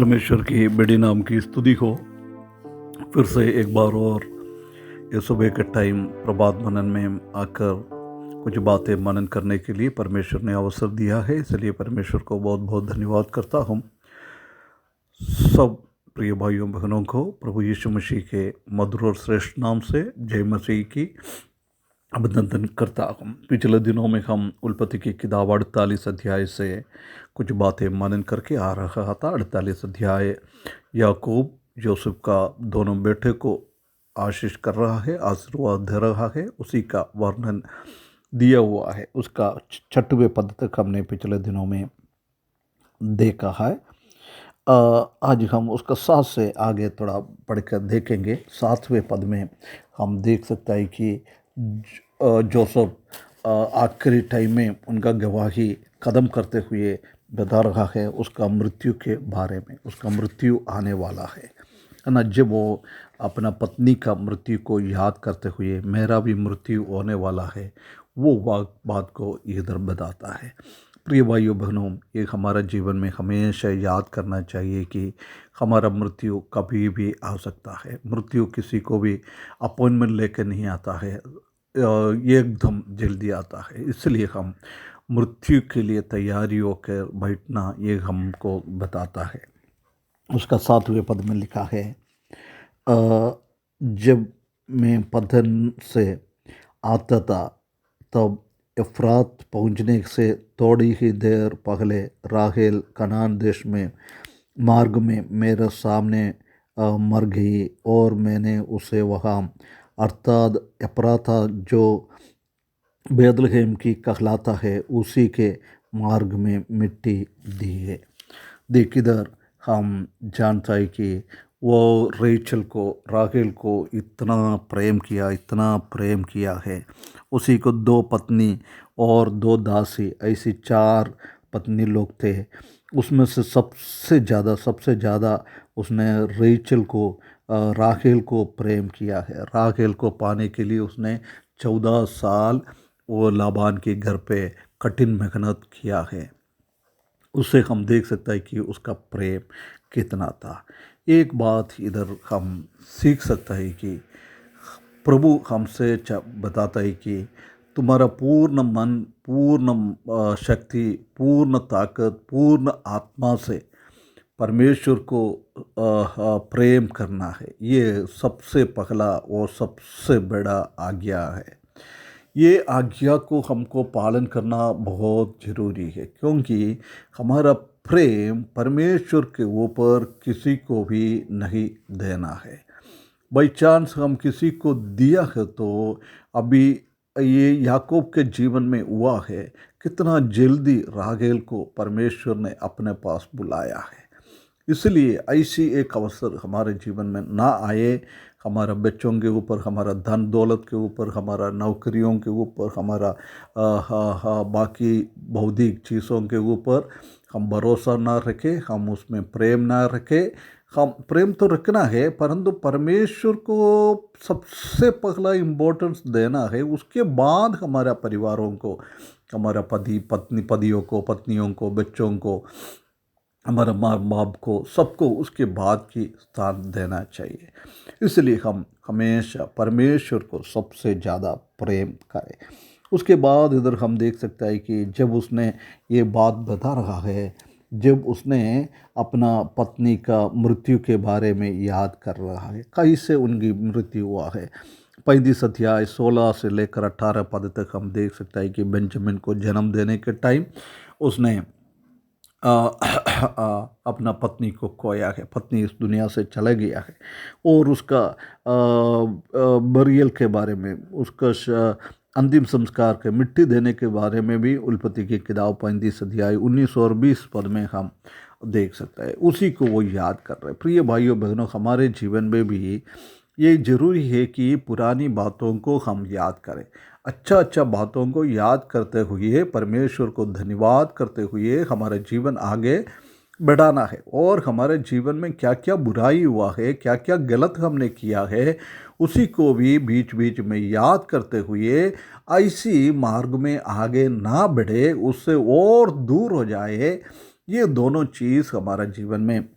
परमेश्वर की बड़ी नाम की स्तुति हो। फिर से एक बार और ये सुबह के टाइम प्रभात मनन में आकर कुछ बातें मनन करने के लिए परमेश्वर ने अवसर दिया है, इसलिए परमेश्वर को बहुत बहुत धन्यवाद करता हूँ। सब प्रिय भाइयों बहनों को प्रभु यीशु मसीह के मधुर और श्रेष्ठ नाम से जय मसीह की अभिनंदन करता हूँ। पिछले दिनों में हम उल्पत्ति की किताब 48 अध्याय से कुछ बातें मनन करके आ रहा था। 48 अध्याय याकूब यूसुफ का दोनों बेटे को आशीष कर रहा है, आशीर्वाद दे रहा है, उसी का वर्णन दिया हुआ है। उसका 6वें पद तक हमने पिछले दिनों में देखा है। आज हम उसका 7 से आगे थोड़ा पढ़कर देखेंगे। 7वें पद में हम देख सकते हैं कि जोसेफ आखिरी टाइम में उनका गवाही कदम करते हुए बता रहा है उसका मृत्यु के बारे में। उसका मृत्यु आने वाला है ना। जब वो अपना पत्नी का मृत्यु को याद करते हुए मेरा भी मृत्यु होने वाला है, वो बात को इधर बताता है। प्रिय भाइयों बहनों, ये हमारा जीवन में हमेशा याद करना चाहिए कि हमारा मृत्यु कभी भी आ सकता है। मृत्यु किसी को भी अपॉइंटमेंट लेकर नहीं आता है, एकदम जल्दी आता है। इसलिए हम मृत्यु के लिए तैयारी होकर बैठना ये हमको बताता है। उसका 7वें पद में लिखा है, जब मैं पतन से आता था तब एफ्रात पहुँचने से थोड़ी ही देर पहले राहेल कनान देश में मार्ग में मेरे सामने मर गई और मैंने उसे वहाँ अर्थात एफ्राता जो बैतलहम की कहलाता है उसी के मार्ग में मिट्टी दी है। देख इधर हम जानता है कि वो राहेल को इतना प्रेम किया है। उसी को 2 पत्नी और 2 दासी, ऐसी 4 पत्नी लोग थे। उसमें से सबसे ज़्यादा उसने राहेल को प्रेम किया है। राहेल को पाने के लिए उसने 14 साल वो लाबान के घर पे कठिन मेहनत किया है। उससे हम देख सकते हैं कि उसका प्रेम कितना था। एक बात इधर हम सीख सकते हैं कि प्रभु हमसे बताता है कि तुम्हारा पूर्ण मन, पूर्ण शक्ति, पूर्ण ताकत, पूर्ण आत्मा से परमेश्वर को प्रेम करना है। ये सबसे पहला और सबसे बड़ा आज्ञा है। ये आज्ञा को हमको पालन करना बहुत ज़रूरी है, क्योंकि हमारा प्रेम परमेश्वर के ऊपर किसी को भी नहीं देना है। बाई चांस हम किसी को दिया है तो अभी ये याकूब के जीवन में हुआ है, कितना जल्दी राहेल को परमेश्वर ने अपने पास बुलाया है। इसलिए ऐसी एक अवसर हमारे जीवन में ना आए। हमारा बच्चों के ऊपर, हमारा धन दौलत के ऊपर, हमारा नौकरियों के ऊपर, हमारा बाकी भौतिक चीज़ों के ऊपर हम भरोसा ना रखें, हम उसमें प्रेम ना रखें। हम प्रेम तो रखना है, परंतु परमेश्वर को सबसे पहला इम्पोर्टेंस देना है। उसके बाद हमारा परिवारों को, हमारा पतियों को, पत्नियों को, बच्चों को, हमारा माँ बाप को, सबको उसके बाद की स्थान देना चाहिए। इसलिए हम हमेशा परमेश्वर को सबसे ज़्यादा प्रेम करें। उसके बाद इधर हम देख सकते हैं कि जब उसने ये बात बता रहा है, जब उसने अपना पत्नी का मृत्यु के बारे में याद कर रहा है, कैसे उनकी मृत्यु हुआ है। 35 अध्याय 16 से लेकर 18 पद तक हम देख सकते हैं कि बेंजामिन को जन्म देने के टाइम उसने अपना पत्नी को खोया है। पत्नी इस दुनिया से चला गया है। और उसका बरियल के बारे में, उसका अंतिम संस्कार के मिट्टी देने के बारे में भी उल्पत्ति की किताब 35 अध्याय 19 और 20 पद में हम देख सकते हैं। उसी को वो याद कर रहे हैं। प्रिय भाइयों बहनों, हमारे जीवन में भी ये ज़रूरी है कि पुरानी बातों को हम याद करें। अच्छा बातों को याद करते हुए, परमेश्वर को धन्यवाद करते हुए हमारा जीवन आगे बढ़ाना है। और हमारे जीवन में क्या क्या बुराई हुआ है, क्या क्या गलत हमने किया है, उसी को भी बीच बीच में याद करते हुए ऐसी मार्ग में आगे ना बढ़े, उससे और दूर हो जाए। ये दोनों चीज़ हमारा जीवन में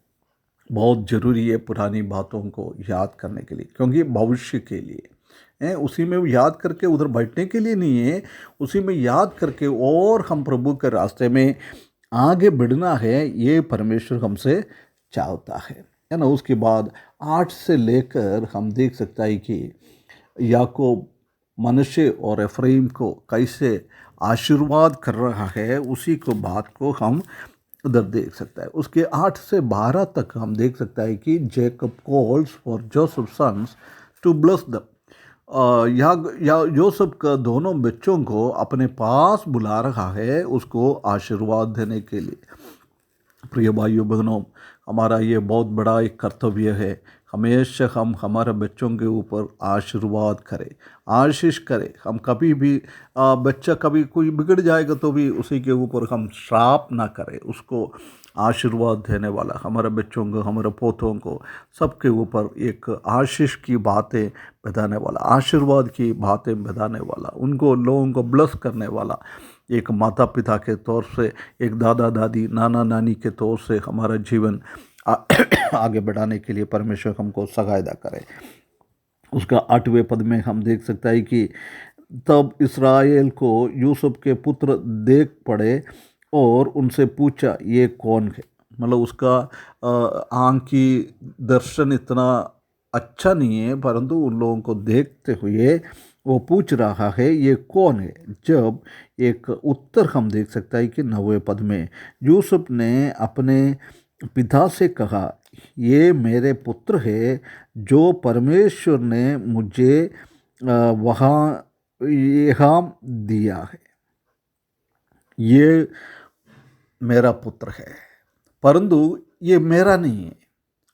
बहुत ज़रूरी है पुरानी बातों को याद करने के लिए, क्योंकि भविष्य के लिए हैं, उसी में याद करके उधर बैठने के लिए नहीं है, उसी में याद करके और हम प्रभु के रास्ते में आगे बढ़ना है, ये परमेश्वर हमसे चाहता है ना। उसके बाद 8 से लेकर हम देख सकता है कि याकूब मनश्शे और एफ्राइम को कैसे आशीर्वाद कर रहा है, उसी को बात को हम उधर देख सकता है। उसके 8 से 12 तक हम देख सकता है कि Jacob calls for Joseph sons to bless them. या जोसेफ का दोनों बच्चों को अपने पास बुला रहा है उसको आशीर्वाद देने के लिए। प्रिय भाइयों बहनों, हमारा ये बहुत बड़ा एक कर्तव्य है, हमेशा हम हमारे बच्चों के ऊपर आशीर्वाद करें, आशीष करें। हम कभी भी बच्चा कभी कोई बिगड़ जाएगा तो भी उसी के ऊपर हम श्राप ना करें, उसको आशीर्वाद देने वाला, हमारे बच्चों को, हमारे पोतों को, सबके ऊपर एक आशीष की बातें बताने वाला, आशीर्वाद की बातें बताने वाला, उनको लोगों को ब्लेस करने वाला, एक माता पिता के तौर से, एक दादा दादी नाना नानी के तौर से हमारा जीवन आगे बढ़ाने के लिए परमेश्वर हमको सहायता करे। उसका 8वें पद में हम देख सकते हैं कि तब इस्राएल को यूसुफ के पुत्र देख पड़े और उनसे पूछा ये कौन है। मतलब उसका आँख की दर्शन इतना अच्छा नहीं है, परंतु उन लोगों को देखते हुए वो पूछ रहा है ये कौन है। जब एक उत्तर हम देख सकते हैं कि 9वें पद में यूसुफ ने अपने पिता से कहा ये मेरे पुत्र है जो परमेश्वर ने मुझे वहाँ यहाँ दिया है, ये मेरा पुत्र है, परंतु ये मेरा नहीं है,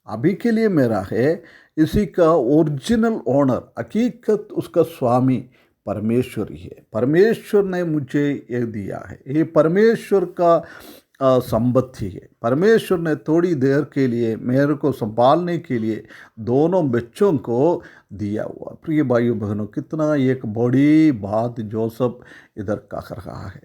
अभी के लिए मेरा है। इसी का ओरिजिनल ओनर, हकीकत उसका स्वामी परमेश्वर ही है। परमेश्वर ने मुझे ये दिया है, ये परमेश्वर का संपत्ति है। परमेश्वर ने थोड़ी देर के लिए मेरे को संभालने के लिए दोनों बच्चों को दिया हुआ। प्रिय भाइयों बहनों, कितना एक बड़ी बात जोसेफ इधर कह रहा है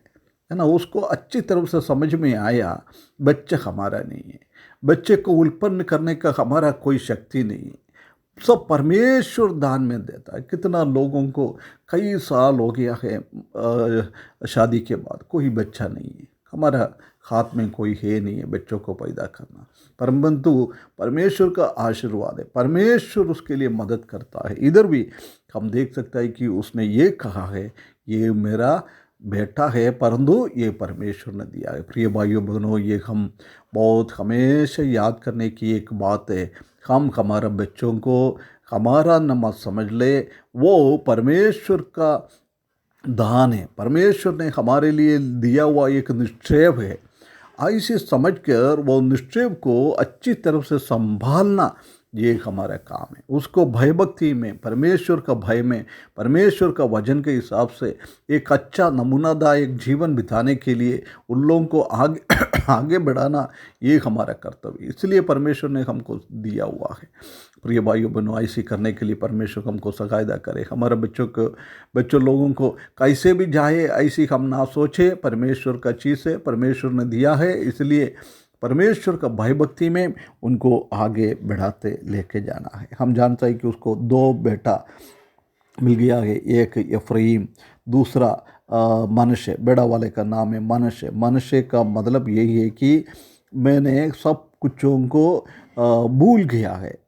ना। उसको अच्छी तरह से समझ में आया बच्चा हमारा नहीं है, बच्चे को उत्पन्न करने का हमारा कोई शक्ति नहीं है, सब परमेश्वर दान में देता है। कितना लोगों को कई साल हो गया है शादी के बाद कोई बच्चा नहीं है, हमारा हाथ में कोई है नहीं है बच्चों को पैदा करना, परंतु परमेश्वर का आशीर्वाद है, परमेश्वर उसके लिए मदद करता है। इधर भी हम देख सकते हैं कि उसने ये कहा है ये मेरा बेटा है, परंतु ये परमेश्वर ने दिया है। प्रिय भाइयों बहनों, ये हम बहुत हमेशा याद करने की एक बात है। हम हमारे बच्चों को हमारा न मत समझ ले, वो परमेश्वर का दान है, परमेश्वर ने हमारे लिए दिया हुआ एक निश्चय है। ऐसे समझकर वो निश्चय को अच्छी तरह से संभालना ये हमारा काम है। उसको भयभक्ति में, परमेश्वर का भय में, परमेश्वर का वचन के हिसाब से एक अच्छा नमूनादायक जीवन बिताने के लिए उन लोगों को आगे आगे बढ़ाना ये हमारा कर्तव्य, इसलिए परमेश्वर ने हमको दिया हुआ है। प्रिय भाइयों बहनों, ऐसी करने के लिए परमेश्वर हमको सहायता करे। हमारे बच्चों लोगों को कैसे भी जाए ऐसी हम ना सोचे, परमेश्वर का चीज़ है, परमेश्वर ने दिया है, इसलिए परमेश्वर का भयभक्ति में उनको आगे बढ़ाते लेके जाना है। हम जानते हैं कि उसको 2 बेटा मिल गया है, एक एफ्राइम, दूसरा मनश्शे। बेड़ा वाले का नाम है मनश्शे। मनश्शे का मतलब यही है कि मैंने सब कुछों को भूल गया है।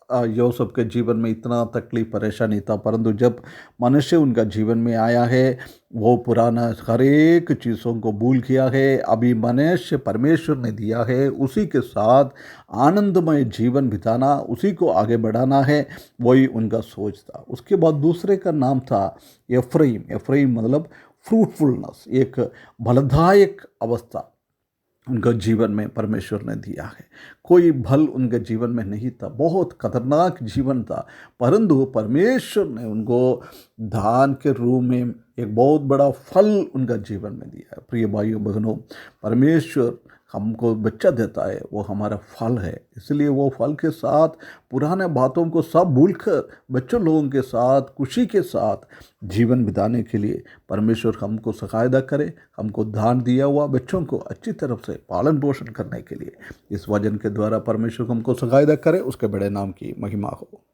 यूसुफ के जीवन में इतना तकलीफ परेशानी था, परंतु जब मनुष्य उनका जीवन में आया है वो पुराना हर एक चीज़ों को भूल गया है। अभी मनुष्य परमेश्वर ने दिया है, उसी के साथ आनंदमय जीवन बिताना, उसी को आगे बढ़ाना है, वही उनका सोच था। उसके बाद दूसरे का नाम था एफ्राइम। एफ्राइम मतलब फ्रूटफुलनेस, एक फलदायक अवस्था उनका जीवन में परमेश्वर ने दिया है। कोई भल उनके जीवन में नहीं था, बहुत खतरनाक जीवन था, परंतु परमेश्वर ने उनको दान के रूप में एक बहुत बड़ा फल उनका जीवन में दिया है। प्रिय भाइयों बहनों, परमेश्वर हमको बच्चा देता है वो हमारा फल है। इसलिए वो फल के साथ पुराने बातों को सब भूलकर बच्चों लोगों के साथ खुशी के साथ जीवन बिताने के लिए परमेश्वर हमको सहायता करे। हमको दान दिया हुआ बच्चों को अच्छी तरफ से पालन पोषण करने के लिए इस वचन के द्वारा परमेश्वर हमको सहायता करे। उसके बड़े नाम की महिमा हो।